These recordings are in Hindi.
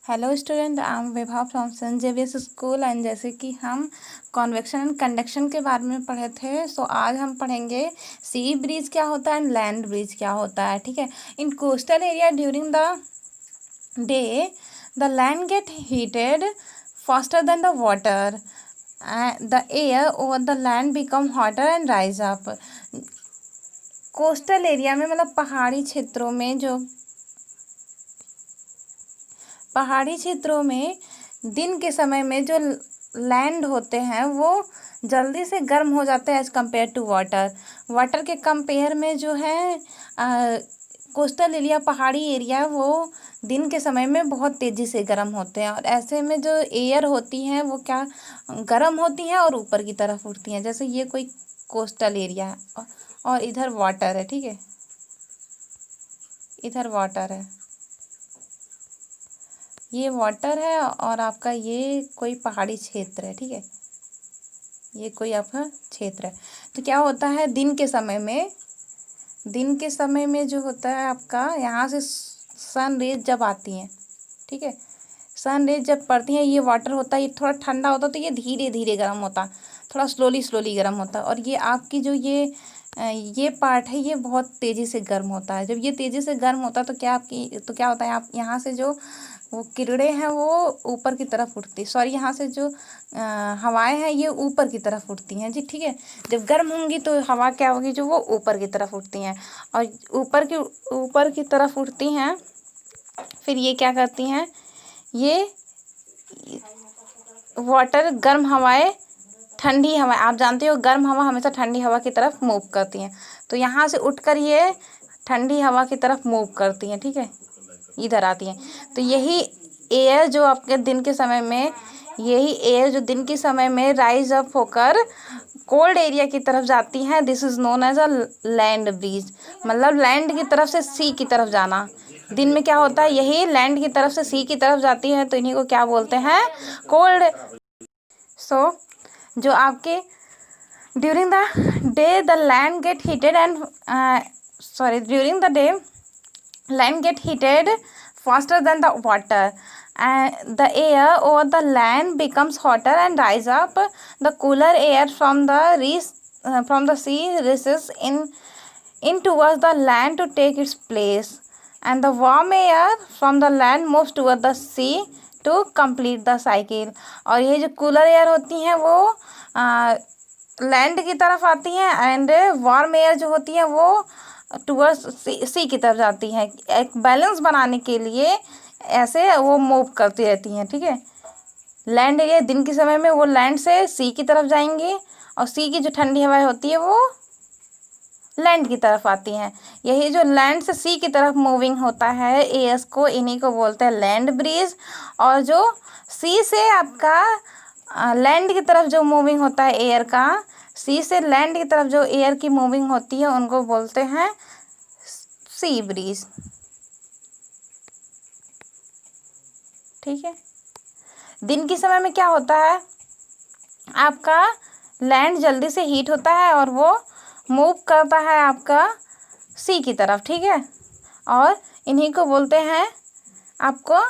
Hello student, I am Vibha from saint Xavier's school. And जैसे कि हम कॉन्वेक्शन एंड कंडक्शन के बारे में पढ़े थे, सो आज हम पढ़ेंगे सी ब्रीज क्या होता है एंड लैंड ब्रीज क्या होता है। ठीक है। इन coastal area during the day the land gate heated faster than the water, the air over the land become hotter and rise up। Coastal area में मतलब पहाड़ी क्षेत्रों में दिन के समय में जो लैंड होते हैं वो जल्दी से गर्म हो जाते हैं एज कम्पेयर टू वाटर के कंपेयर में जो है कोस्टल एरिया, पहाड़ी एरिया, वो दिन के समय में बहुत तेज़ी से गर्म होते हैं। और ऐसे में जो एयर होती हैं वो क्या गर्म होती हैं और ऊपर की तरफ उठती हैं। जैसे ये कोई कोस्टल एरिया है और इधर वाटर है। ठीक है, इधर वाटर है, ये वाटर है और आपका ये कोई पहाड़ी क्षेत्र है। ठीक है, ये कोई आपका क्षेत्र है। तो क्या होता है दिन के समय में जो होता है आपका यहाँ से सन रेज जब आती हैं, ठीक है, सन रेज जब पड़ती हैं, ये वाटर होता है, ये थोड़ा ठंडा होता है तो ये धीरे धीरे गर्म होता, थोड़ा स्लोली गर्म होता। और ये आपकी जो ये पार्ट है ये बहुत तेज़ी से गर्म होता है। जब ये तेज़ी से गर्म होता है तो क्या होता है, आप यहाँ से जो वो किरणें हैं वो ऊपर की तरफ उठती, सॉरी, यहाँ से जो हवाएं हैं ये ऊपर की तरफ उठती हैं जी। ठीक है, जब गर्म होंगी तो हवा क्या होगी, जो वो ऊपर की तरफ उठती हैं। और ऊपर की तरफ उठती हैं, फिर ये क्या करती हैं, ये वाटर गर्म हवाएं, ठंडी हवाएं, आप जानते हो गर्म हवा हमेशा ठंडी हवा की तरफ मूव करती हैं। तो यहाँ से उठकर ये ठंडी हवा की तरफ मूव करती हैं। ठीक है, इधर आती हैं। तो यही एयर जो आपके दिन के समय में राइज अप होकर कोल्ड एरिया की तरफ जाती हैं, this is known as a land breeze. मतलब लैंड की तरफ से सी की तरफ जाना। दिन में क्या होता है, यही लैंड की तरफ से सी की तरफ जाती है, तो इन्हीं को क्या बोलते हैं, कोल्ड। सो जो आपके during the day the land gate heated and during the day land get heated faster than the water, and the air over the land becomes hotter and rise up. The cooler air from the sea rises in towards the land to take its place, and the warm air from the land moves toward the sea to complete the cycle। और ये जो कूलर एयर होती हैं वो लैंड की तरफ आती हैं, एंड वार्म एयर जो होती है वो टूवर्ड्स सी की तरफ जाती हैं। एक बैलेंस बनाने के लिए ऐसे वो मूव करती रहती हैं। ठीक है, लैंड एरिया दिन के समय में वो लैंड से सी की तरफ जाएंगी और सी की जो ठंडी हवाएं होती है वो लैंड की तरफ आती हैं। यही जो लैंड से सी की तरफ मूविंग होता है एयर्स को, इन्हीं को बोलते हैं लैंड ब्रीज। और जो सी से आपका लैंड की तरफ जो मूविंग होता है एयर का, सी से लैंड की तरफ जो एयर की मूविंग होती है उनको बोलते हैं सी ब्रीज। ठीक है, दिन के समय में क्या होता है, आपका लैंड जल्दी से हीट होता है और वो मूव करता है आपका सी की तरफ। ठीक है, और इन्हीं को बोलते हैं आपको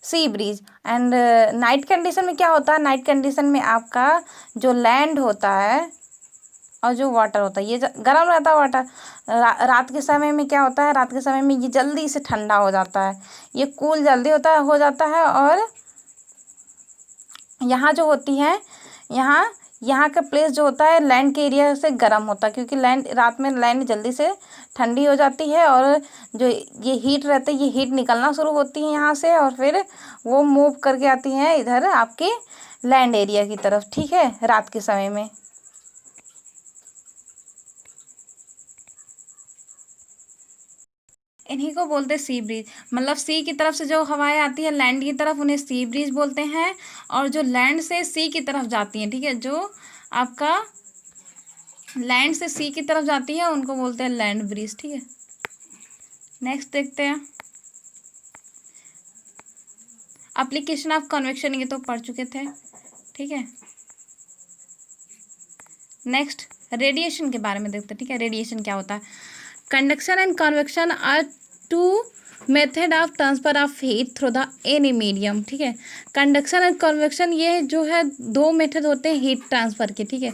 सी ब्रीज। एंड नाइट कंडीशन में क्या होता है, नाइट कंडीशन में आपका जो लैंड होता है और जो वाटर होता है ये गर्म रहता है वाटर। रात के समय में क्या होता है, रात के समय में ये जल्दी से ठंडा हो जाता है, ये कूल जल्दी हो जाता है। और यहाँ जो होती है, यहाँ का प्लेस जो होता है लैंड के एरिया से गर्म होता है, क्योंकि रात में लैंड जल्दी से ठंडी हो जाती है और जो ये हीट रहते हैं ये हीट निकलना शुरू होती है यहाँ से, और फिर वो मूव करके आती हैं इधर आपके लैंड एरिया की तरफ। ठीक है, रात के समय में इन्हीं को बोलते हैं सी ब्रीज। मतलब सी की तरफ से जो हवाएं आती है लैंड की तरफ उन्हें सी ब्रीज बोलते हैं, और जो लैंड से सी की तरफ जाती हैं, ठीक है, जो आपका लैंड से सी की तरफ जाती है उनको बोलते हैं लैंड ब्रीज। ठीक है, नेक्स्ट देखते हैं एप्लीकेशन ऑफ कन्वेक्शन, ये तो पढ़ चुके थे। ठीक है, नेक्स्ट रेडिएशन के बारे में देखते हैं। ठीक है, रेडिएशन क्या होता है, conduction and convection are two method of transfer of heat through the any medium, ठीक है। कंडक्शन और कन्वेक्शन ये जो है दो मेथड होते हैं हीट ट्रांसफर के, ठीक है।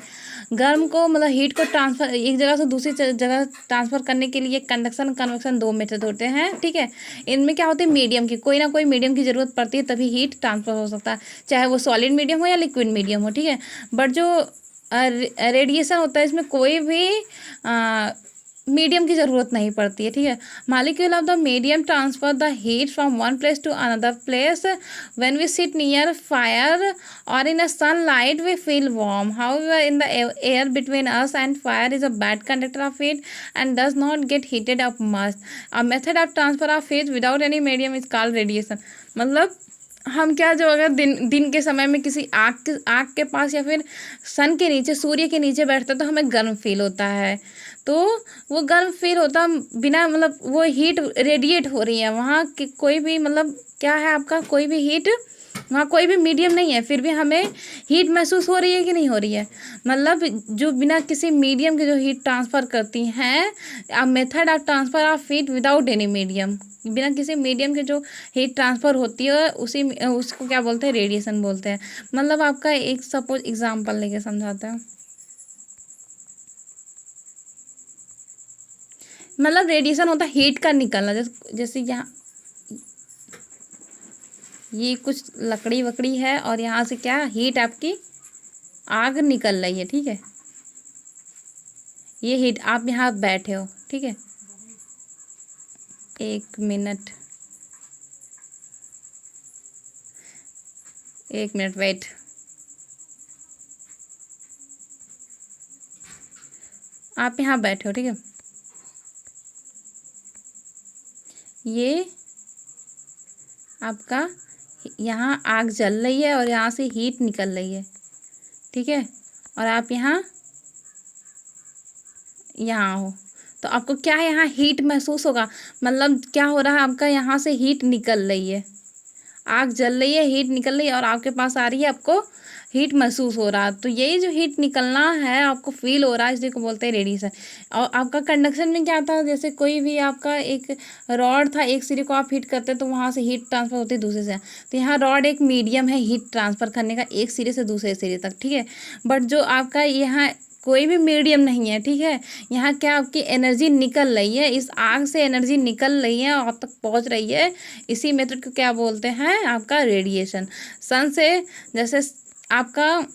गर्म को मतलब हीट को ट्रांसफर एक जगह से दूसरी जगह ट्रांसफर करने के लिए कंडक्शन कन्वेक्शन दो मेथड होते हैं, ठीक है। इनमें क्या होते हैं, मीडियम की कोई ना कोई मीडियम की ज़रूरत पड़ती है तभी हीट ट्रांसफर हो सकता है, चाहे वो सॉलिड मीडियम हो या लिक्विड मीडियम हो, ठीक है। बट जो रेडिएशन होता है इसमें कोई भी मीडियम की ज़रूरत नहीं पड़ती है, ठीक है। Molecule of the medium transfer the heat from one place to another place. When we sit near fire और in a sunlight we feel warm, however in the air between us and fire is a bad conductor of heat and does not get heated up much. A method of transfer of heat without any medium is called radiation. मतलब हम क्या, जो अगर दिन के समय में किसी आग के पास या फिर सन के नीचे, सूर्य के नीचे बैठते तो हमें गर्म फील होता है, तो वो गर्म फील होता बिना मतलब वो हीट रेडिएट हो रही है वहाँ की, कोई भी मतलब क्या है आपका, कोई भी हीट वहाँ कोई भी मीडियम नहीं है, फिर भी हमें हीट महसूस हो रही है कि नहीं हो रही है। मतलब जो बिना किसी मीडियम के जो हीट ट्रांसफ़र करती हैं, अ method of transfer of heat without any medium, बिना किसी मीडियम के जो हीट ट्रांसफ़र होती है उसको क्या बोलते हैं, रेडिएशन बोलते हैं। मतलब आपका एक सपोज एग्जांपल लेके समझाते हैं। मतलब रेडिएशन होता है हीट का निकलना, जैसे यहाँ ये कुछ लकड़ी वकड़ी है और यहाँ से क्या हीट आपकी आग निकल रही है, ठीक है। ये हीट, आप यहाँ बैठे हो, ठीक है। एक मिनट वेट। आप यहाँ बैठे हो, ठीक है। ये आपका यहाँ आग जल रही है और यहाँ से हीट निकल रही है, ठीक है। और आप यहाँ हो तो आपको क्या है, यहाँ हीट महसूस होगा। मतलब क्या हो रहा है, आपका यहाँ से हीट निकल रही है, आग जल रही है, हीट निकल रही है और आपके पास आ रही है, आपको हीट महसूस हो रहा है। तो यही जो हीट निकलना है आपको फील हो रहा है, इसी को बोलते हैं रेडिएशन। और आपका कंडक्शन में क्या था, जैसे कोई भी आपका एक रॉड था, एक सिरे को आप हीट करते तो वहाँ से हीट ट्रांसफर होती है दूसरे से। तो यहाँ रॉड एक मीडियम है हीट ट्रांसफ़र करने का, एक सिरे से दूसरे सिरे तक, ठीक है। बट जो आपका यहाँ कोई भी मीडियम नहीं है, ठीक है। यहाँ क्या आपकी एनर्जी निकल रही है, इस आग से एनर्जी निकल रही है और आप तक पहुँच रही है, इसी मेथड को क्या बोलते हैं, आपका रेडिएशन। सन से जैसे आपका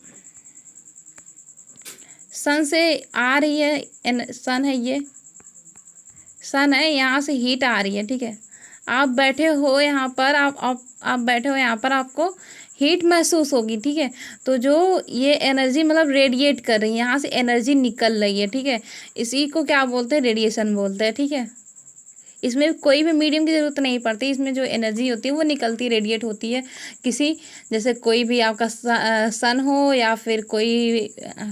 सन से आ रही है, सन है, ये सन है, यहाँ से हीट आ रही है, ठीक है। आप बैठे हो यहाँ पर, आप बैठे हो यहाँ पर, आपको हीट महसूस होगी, ठीक है। तो जो ये एनर्जी मतलब रेडिएट कर रही है, यहाँ से एनर्जी निकल रही है, ठीक है। इसी को क्या बोलते हैं, रेडिएशन बोलते हैं, ठीक है। इसमें कोई भी मीडियम की ज़रूरत नहीं पड़ती, इसमें जो एनर्जी होती है वो निकलती रेडिएट होती है किसी, जैसे कोई भी आपका सन हो या फिर कोई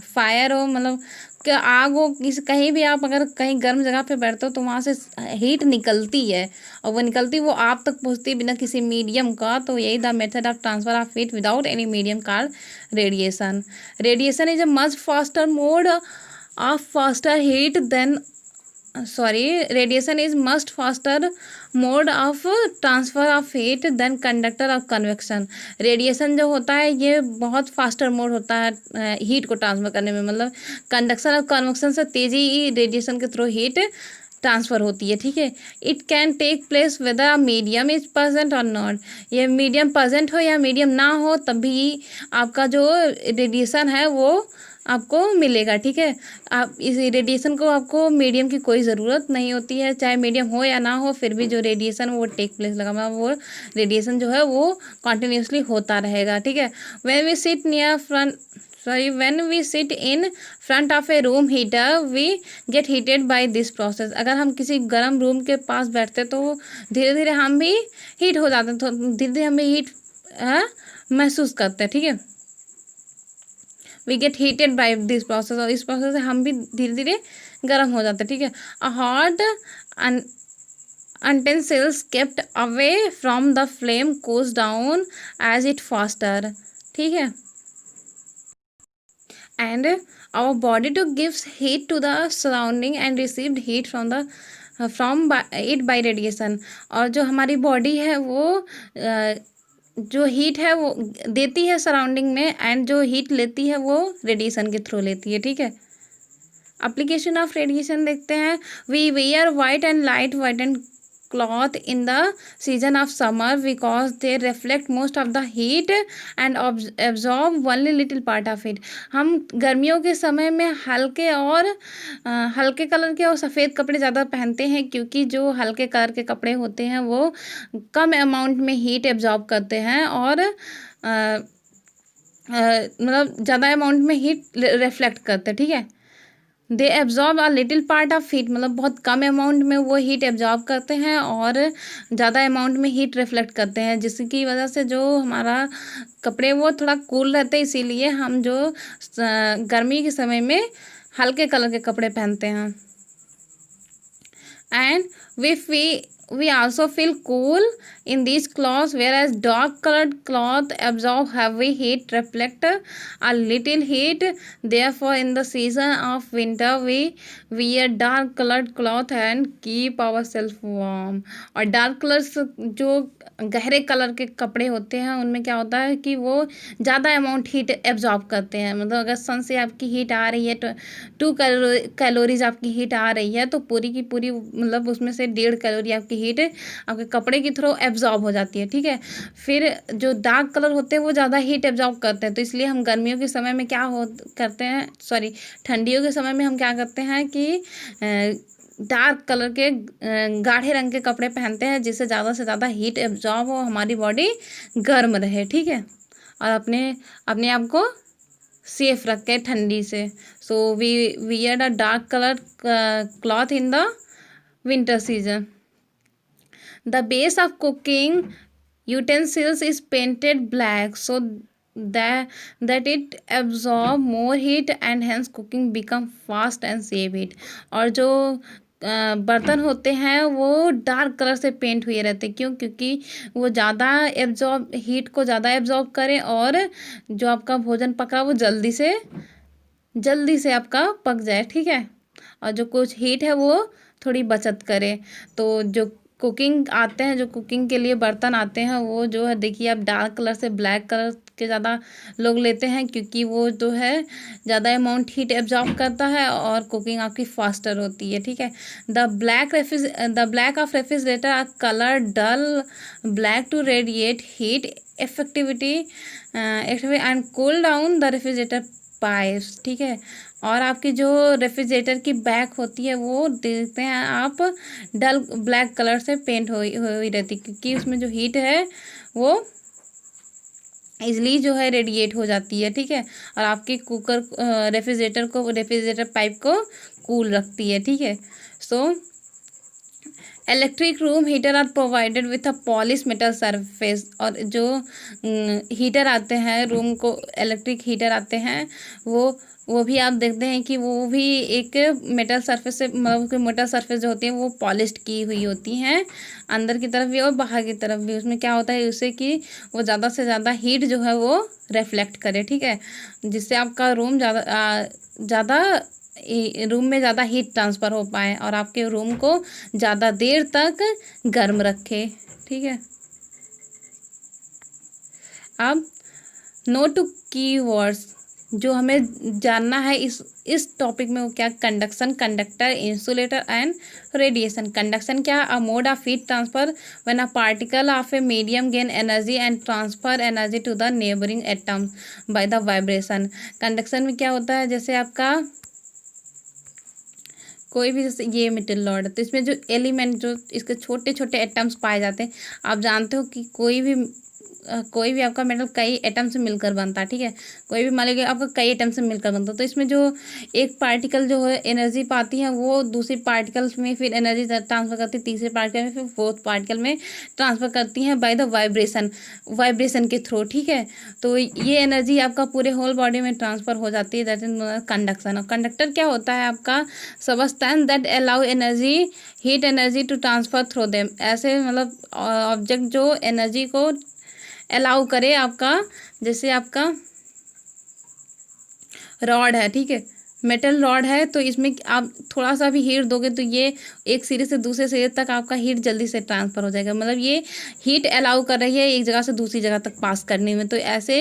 फायर हो, मतलब क्या आग हो, किसी कहीं भी आप अगर कहीं गर्म जगह पे बैठते हो तो वहाँ से हीट निकलती है और वो निकलती वो आप तक पहुँचती है बिना किसी मीडियम का। तो यही the method of transfer of heat without any medium called radiation. Radiation is a much faster mode of faster heat than radiation is much faster mode of transfer of heat than conductor of convection। Radiation जो होता है ये बहुत फास्टर मोड होता है हीट को ट्रांसफर करने में, मतलब कंडक्शन और कन्वेक्शन से तेजी रेडिएशन के थ्रू हीट ट्रांसफ़र होती है, ठीक है। It can take place whether medium is present और नॉट। ये मीडियम प्रेजेंट हो या मीडियम ना हो तभी आपका जो रेडिएशन है वो आपको मिलेगा, ठीक है। आप इस रेडिएशन को, आपको मीडियम की कोई ज़रूरत नहीं होती है, चाहे मीडियम हो या ना हो, फिर भी जो रेडिएशन वो टेक प्लेस लगा, मतलब वो रेडिएशन जो है वो कॉन्टिन्यूसली होता रहेगा, ठीक है। When we sit near front when we sit in front of a room heater we get heated by this process। अगर हम किसी गर्म रूम के पास बैठते तो धीरे धीरे हम भी हीट हो जाते हैं, तो धीरे धीरे हमें हीट महसूस करते हैं, ठीक है। We get heated by this process, और इस प्रोसेस से हम भी धीरे धीरे गर्म हो जाते हैं, ठीक है। A hot utensils kept away from the flame cools down as it faster, ठीक है। and our body to gives heat to the surrounding and received heat from the from it by radiation. और जो हमारी बॉडी है वो जो हीट है वो देती है सराउंडिंग में, एंड जो हीट लेती है वो रेडिएशन के थ्रू लेती है, ठीक है। एप्लीकेशन ऑफ रेडिएशन देखते हैं। We wear white and light white and cloth in the season of summer because they reflect most of the heat and absorb only little part of it. हम गर्मियों के समय में हल्के कलर के और सफ़ेद कपड़े ज़्यादा पहनते हैं, क्योंकि जो हल्के कलर के कपड़े होते हैं वो कम अमाउंट में हीट एब्जॉर्ब करते हैं और मतलब ज़्यादा अमाउंट में हीट रिफ्लेक्ट करते हैं, ठीक है। They absorb a little part of heat, मतलब बहुत कम अमाउंट में वो हीट एब्जॉर्ब करते हैं और ज़्यादा अमाउंट में हीट रिफ्लेक्ट करते हैं, जिसकी वजह से जो हमारा कपड़े वो थोड़ा कूल रहते हैं। इसीलिए हम जो गर्मी के समय में हल्के कलर के कपड़े पहनते हैं। And we also feel cool in these clothes, whereas dark colored cloth absorb heavy heat, reflect a little heat. Therefore in the season of winter we wear dark colored cloth and keep ourselves warm। और डार्क कलर्स जो गहरे कलर के कपड़े होते हैं उनमें क्या होता है कि वो ज़्यादा अमाउंट हीट एब्जॉर्ब करते हैं। मतलब अगर सन से आपकी हीट आ रही है तो 2 कैलोरीज आपकी हीट आ रही है, तो पूरी की पूरी मतलब उसमें से 1.5 कैलोरी आपकी हीट आपके कपड़े के थ्रू एब्जॉर्ब हो जाती है, ठीक है। फिर जो डार्क कलर होते हैं वो ज़्यादा हीट एब्जॉर्ब करते हैं, तो इसलिए हम गर्मियों के समय में क्या करते हैं, सॉरी ठंडियों के समय में हम क्या करते हैं कि डार्क कलर के गाढ़े रंग के कपड़े पहनते हैं, जिससे ज़्यादा से ज़्यादा हीट एब्जॉर्ब हो, हमारी बॉडी गर्म रहे, ठीक है, और अपने आप को सेफ रखे ठंडी से। So we wear a dark colour cloth in the winter season। The base of cooking utensils is painted black so that it absorb more heat and hence cooking become fast and save heat। और जो बर्तन होते हैं वो डार्क कलर से पेंट हुए रहते हैं, क्यों, क्योंकि वो ज़्यादा हीट को ज़्यादा एब्जॉर्ब करें और जो आपका भोजन पक रहा है वो जल्दी से आपका पक जाए, ठीक है, और जो कुछ हीट है वो थोड़ी बचत करे। तो जो कुकिंग के लिए बर्तन आते हैं वो जो है देखिए आप डार्क कलर से ब्लैक कलर के ज़्यादा लोग लेते हैं, क्योंकि वो जो है ज़्यादा अमाउंट हीट एब्जॉर्ब करता है और कुकिंग आपकी फास्टर होती है, ठीक है। The black of refrigerator are colour dull black to radiate heat effectivity and cool down the refrigerator pipes, ठीक है। और आपकी जो रेफ्रिजरेटर की बैक होती है वो देखते हैं आप डल ब्लैक कलर से पेंट हुई रहती, क्योंकि उसमें जो हीट है वो इजली जो है रेडिएट हो जाती है, ठीक है, और आपके रेफ्रिजरेटर पाइप को कूल रखती है, ठीक है। So electric room heater are provided with a polish metal surface. और जो हीटर आते हैं रूम को इलेक्ट्रिक हीटर आते हैं वो भी आप देखते हैं कि वो भी एक मेटल सरफेस से मतलब मेटल सरफेस जो होती है वो पॉलिश्ड की हुई होती हैं, अंदर की तरफ भी और बाहर की तरफ भी। उसमें क्या होता है उससे कि वो ज़्यादा से ज़्यादा हीट जो है वो रिफ्लेक्ट करे, ठीक है, जिससे आपका रूम ज़्यादा रूम में ज़्यादा हीट ट्रांसफ़र हो पाए और आपके रूम को ज़्यादा देर तक गर्म रखे, ठीक है। अब नोट टू कीवर्ड्स जो हमें जानना है इस टॉपिक में, वो क्या, conduction, conductor, insulator and radiation. Conduction क्या, a mode of heat transfer when a particle of a medium gain energy and transfer energy to the neighbouring atoms by the vibration. Conduction में क्या होता है, जैसे आपका कोई भी, जैसे ये मेटल लॉर्ड है तो इसमें जो एलिमेंट जो इसके छोटे छोटे एटम्स पाए जाते हैं, आप जानते हो कि कोई भी आपका मेटल कई एटम से मिलकर बनता है, ठीक है, कोई भी मान लीजिए आपका कई एटम से मिलकर बनता है, तो इसमें जो एक पार्टिकल जो है एनर्जी पाती है वो दूसरी पार्टिकल्स में फिर एनर्जी ट्रांसफर करती है, तीसरे पार्टिकल में, फिर फोर्थ पार्टिकल में ट्रांसफर करती हैं बाय द वाइब्रेशन के थ्रू, ठीक है। तो ये एनर्जी आपका पूरे होल बॉडी में ट्रांसफर हो जाती है, दैट इज कंडक्शन। और कंडक्टर क्या होता है आपका, substance that allow heat energy to transfer through them. ऐसे मतलब ऑब्जेक्ट जो एनर्जी को अलाउ करे आपका, जैसे आपका रॉड है, ठीक है, मेटल रॉड है, तो इसमें आप थोड़ा सा भी हीट दोगे तो ये एक सिरे से दूसरे सिरे तक आपका हीट जल्दी से ट्रांसफ़र हो जाएगा। मतलब ये हीट अलाउ कर रही है एक जगह से दूसरी जगह तक पास करने में। तो ऐसे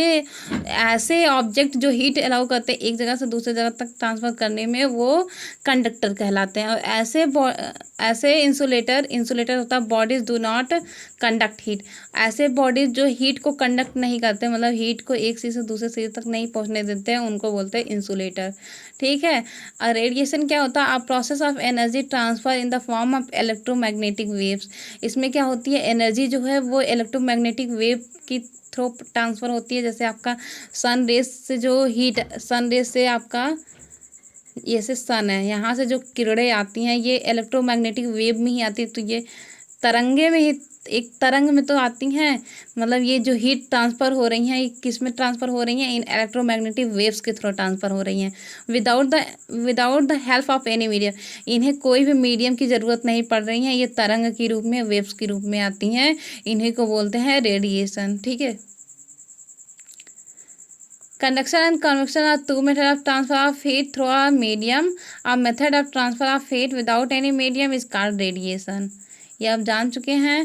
ऐसे ऑब्जेक्ट जो हीट अलाउ करते हैं एक जगह से दूसरी जगह तक ट्रांसफ़र करने में, वो कंडक्टर कहलाते हैं। और ऐसे इंसुलेटर होता है bodies do not conduct heat. ऐसे बॉडीज जो हीट को कंडक्ट नहीं करते, मतलब हीट को एक सिरे से दूसरे सिरे तक नहीं पहुंचने देते हैं, उनको बोलते हैं इंसुलेटर। ठीक है। और रेडिएशन क्या होता है? A process of energy transfer in the form of electromagnetic waves. इसमें क्या होती है? एनर्जी जो है वो इलेक्ट्रोमैग्नेटिक वेव की थ्रू ट्रांसफ़र होती है। जैसे आपका सन रेज से जो हीट, सन रेज से आपका ये से सन है, यहाँ से जो किरणें आती हैं ये इलेक्ट्रोमैग्नेटिक वेव में ही आती है। तो ये तरंगे में ही, एक तरंग में तो आती हैं। मतलब ये जो हीट ट्रांसफ़र हो रही हैं ये किस में ट्रांसफ़र हो रही हैं? इन इलेक्ट्रोमैग्नेटिक वेव्स के थ्रू ट्रांसफ़र हो रही हैं, without the help of any medium. इन्हें कोई भी मीडियम की ज़रूरत नहीं पड़ रही है, ये तरंग के रूप में, वेव्स के रूप में आती हैं। इन्हीं को बोलते हैं रेडिएशन। ठीक है। Conduction and convection are two methods of transfer of heat through a medium. A method of transfer of heat without any medium is called radiation. ये आप जान चुके हैं।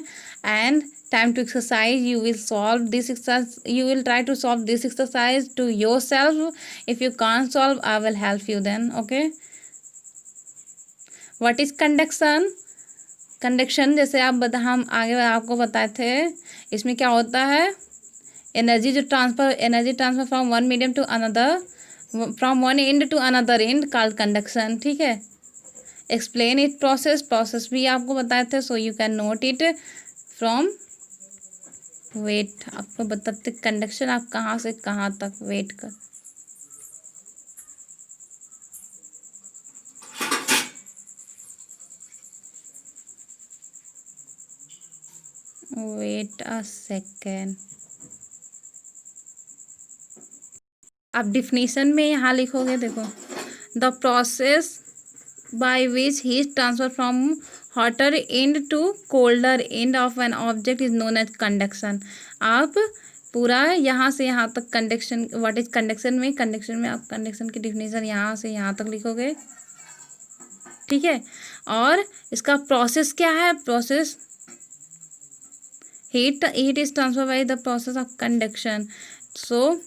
And time to exercise. You will solve this exercise. You will try to solve this exercise to yourself. If you can't solve, I will help you then. Okay. What is conduction? Conduction जैसे हम आगे आपको बताए थे, इसमें क्या होता है? Energy transfer from one medium to another, from one end to another end called conduction. ठीक है। एक्सप्लेन इट प्रोसेस भी आपको बताए थे, so you can note it from wait. आपको बताते कंडक्शन आप कहाँ से कहाँ तक वेट कर, वेट अ सेकेंड। आप डिफिनीशन में यहाँ लिखोगे, देखो, the process by which heat transfer from hotter end to colder end of an object is known as conduction. आप पूरा यहाँ से यहाँ तक कंडक्शन, व्हाट इज कंडक्शन में आप कंडक्शन की डिफिनीशन यहाँ से यहाँ तक लिखोगे। ठीक है। और इसका प्रोसेस क्या है? Process heat is transfer by the process of conduction. So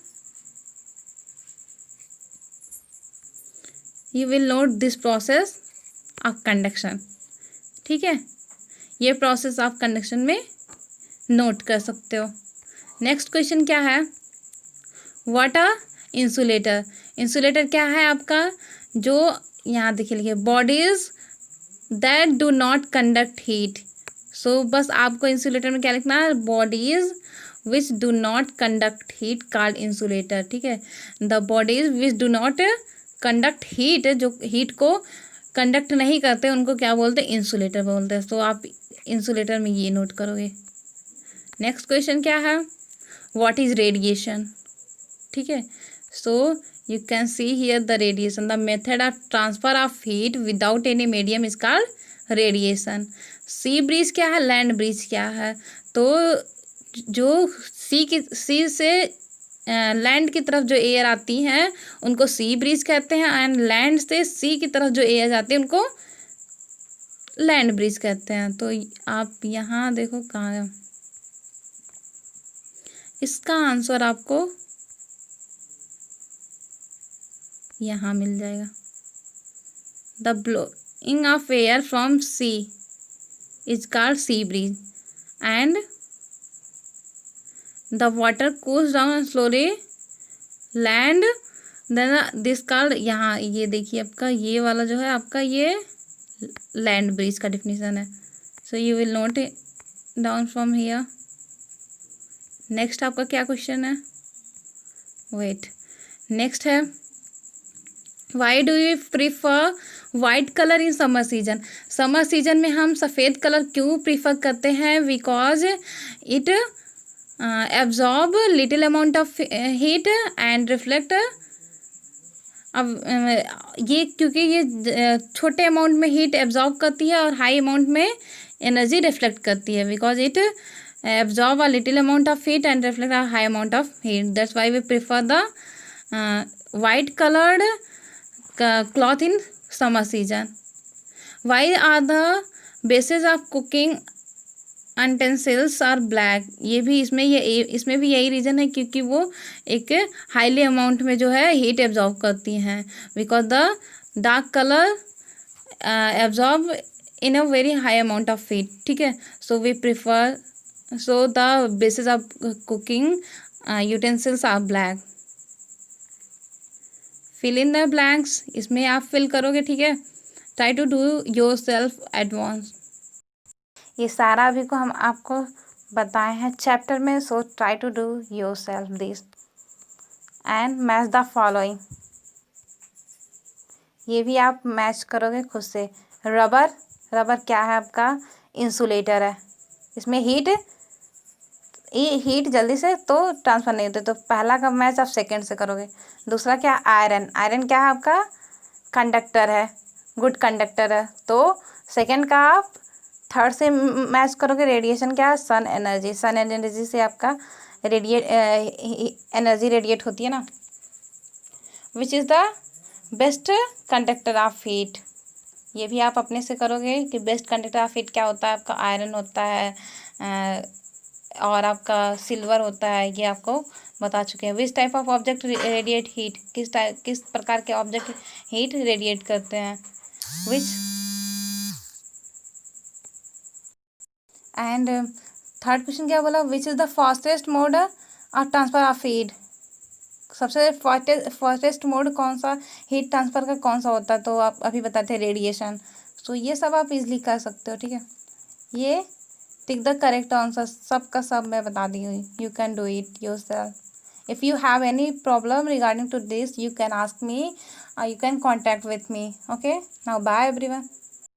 you will note this process of conduction. ठीक है। ये प्रोसेस आप कंडक्शन में नोट कर सकते हो। नेक्स्ट क्वेश्चन क्या है? What a insulator. इंसुलेटर क्या है आपका? जो यहाँ देखिए लिखिए, bodies that do not conduct heat. So बस आपको इंसुलेटर में क्या लिखना है? Bodies which do not conduct heat called insulator. ठीक है। The bodies which do not conduct heat, जो हीट को कंडक्ट नहीं करते उनको क्या बोलते हैं? इंसुलेटर बोलते हैं। तो आप इंसुलेटर में ये नोट करोगे। नेक्स्ट क्वेश्चन क्या है? What is radiation. ठीक है। सो you can see here the radiation, the method of transfer of heat without any medium is called radiation. Sea breeze क्या है? लैंड ब्रीज क्या है? तो जो सी से लैंड की तरफ जो एयर आती हैं उनको सी ब्रीज कहते हैं, एंड लैंड से सी की तरफ जो एयर जाती है उनको लैंड ब्रीज कहते हैं। तो आप यहाँ देखो कहाँ है, इसका आंसर आपको यहाँ मिल जाएगा। The blowing of air from sea is called sea breeze and the water cools down and slowly land then this called, यहाँ ये देखिए आपका ये वाला जो है आपका ये लैंड ब्रीज का डिफिनीशन है। So you will note down from here. Next आपका क्या क्वेश्चन है? वेट। नेक्स्ट है, why do you prefer white colour in summer season. Summer season में हम सफ़ेद कलर क्यों प्रीफर करते हैं? Because it absorb little amount of heat and reflect। अब ये क्योंकि ये छोटे अमाउंट में हीट एब्जॉर्ब करती है और हाई अमाउंट में एनर्जी रिफ्लेक्ट करती है, because it absorb a little amount of heat and reflect a high amount of heat. That's why we prefer the white coloured cloth in summer season. Why are the basis of cooking utensils are black, ये भी इसमें भी यही रीज़न है क्योंकि वो एक हाईली अमाउंट में जो है हीट एब्जॉर्ब करती हैं, because the dark colour absorb in a very high amount of heat, ठीक है। So we prefer, so the basis of cooking utensils are black. Fill in the blanks, इसमें आप फिल करोगे, ठीक है। Try to do yourself advance, ये सारा अभी को हम आपको बताए हैं चैप्टर में। So try to do yourself this and match the following, ये भी आप मैच करोगे खुद से। रबर, रबर क्या है आपका, इंसुलेटर है, इसमें हीट जल्दी से तो ट्रांसफ़र नहीं होते, तो पहला का मैच आप सेकंड से करोगे। दूसरा क्या, आयरन, आयरन क्या है आपका, कंडक्टर है, गुड कंडक्टर है, तो सेकंड का आप थर्ड से मैच करोगे। रेडिएशन क्या है, सन एनर्जी, सन एनर्जी से आपका एनर्जी रेडिएट होती है ना। Which is the best conductor of heat, ये भी आप अपने से करोगे कि बेस्ट कंडक्टर ऑफ हीट क्या होता है आपका, आयरन होता है और आपका सिल्वर होता है, ये आपको बता चुके हैं। Which type of object radiate heat, किस प्रकार के ऑब्जेक्ट हीट रेडिएट करते हैं। विच एंड थर्ड क्वेश्चन क्या बोला, which is the fastest mode of transfer of heat, सबसे फास्टेस्ट मोड कौन सा हीट ट्रांसफ़र का कौन सा होता है, तो आप अभी बताते हैं रेडिएशन। सो ये सब आप इजीली कर सकते हो, ठीक है। ये टिक द करेक्ट आंसर, सब का सब मैं बता दी हुई, you can do it yourself. If you have any problem regarding to this, you can ask me, you can contact with me, okay. Now bye everyone.